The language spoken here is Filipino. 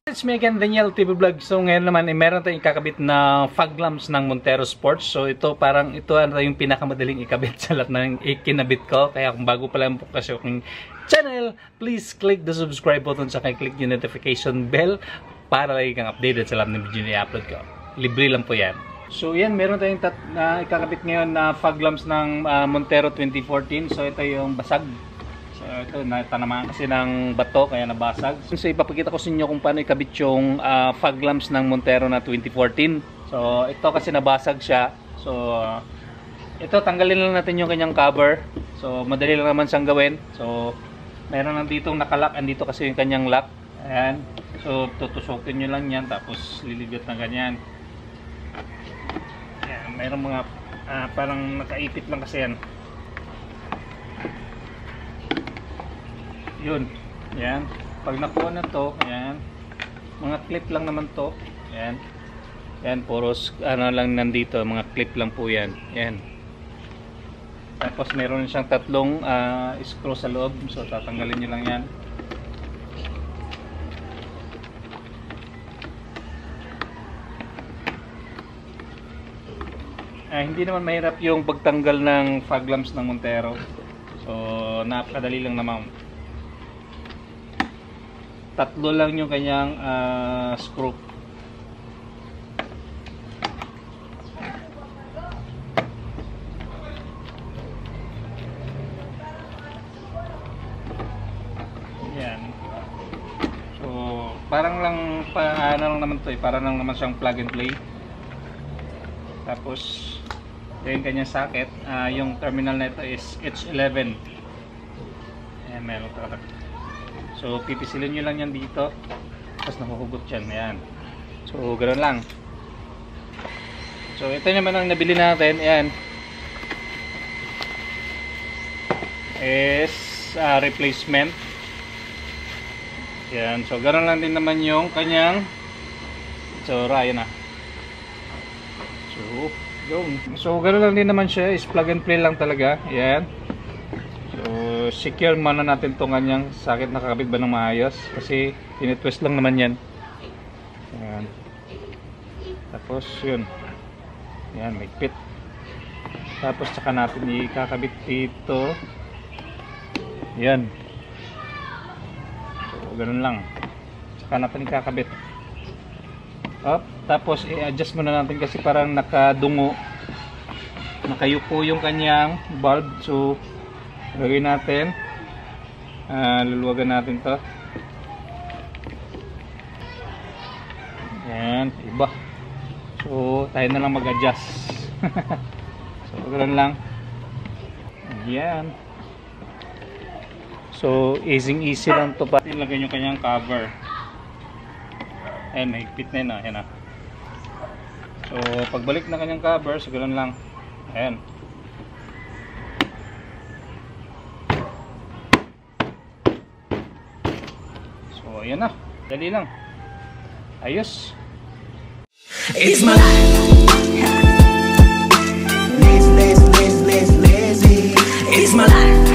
It's me again, Daniel TV Vlog. So ngayon naman meron tayong ikakabit na fog lamps ng Montero Sports. So ito parang ito yung pinakamadaling ikabit sa lahat ng ikinabit ko. Kaya kung bago pa lang po kasi yung channel, please click the subscribe button saka click yung notification bell para lagi kang updated sa lahat ng video na i-upload ko. Libre lang po yan. So yan, meron tayong ikakabit ngayon na fog lamps ng Montero 2014. So ito yung basag. So ito, natanamaan kasi ng bato kaya nabasag. So ipapakita ko sa inyo kung paano ikabit yung fog lamps ng Montero na 2014. So ito kasi nabasag siya. So ito, tanggalin lang natin yung kanyang cover. So madali lang naman siyang gawin. So meron nandito nakalock, andito kasi yung kanyang lock. Ayan. So tutusukin nyo lang yan, tapos liligat na ganyan. Ayan, meron mga parang nakaipit lang kasi yan. Yun, yan. Pag nakuha na to, ayan, mga clip lang naman to, ayan, yan, puros ano lang nandito, mga clip lang po yan, yan. Tapos meron siyang tatlong screw sa loob, so tatanggalin nyo lang yan. Hindi naman mahirap yung pagtanggal ng fog lamps ng Montero, so napakadali lang naman. Tatlo lang yung kanyang screw. Yan. So, parang lang ano lang naman to, parang lang naman siyang plug and play. Tapos yung kanyang socket, yung terminal na ito is H11. Ayan, meron ito. So, pipisilin nyo lang yan dito. Tapos nakuhugot yan. Ayan. So, ganoon lang. So, ito naman ang nabili natin. Ayan. Is replacement. Ayan. So, ganoon lang din naman yung kanyang itsura. Ayan na. So, ganoon lang din naman siya. Is plug and play lang talaga. Ayan. So, secure muna natin itong kanyang sakit, nakakabit ba ng maayos kasi tinitwist lang naman yan. Ayan. Tapos yun, ayan, may pit. Tapos saka natin ikakabit dito. Ayan. So, ganun lang, saka natin ikakabit. Up. Tapos i-adjust muna natin kasi parang nakadungo, nakayuko yung kanyang bulb. So gagawin natin, luluwagan natin to. Ayan, iba. So tayo na lang mag-adjust. So ganoon lang. Ayan. So easy lang to. Ilagay nyo kanyang cover. Ayan, may higpit na yun. Ayan na. So pagbalik na kanyang cover, so ganoon lang. Ayan. So, ayan na. Dali lang. Ayos. It's my life. Lazy. It's my life.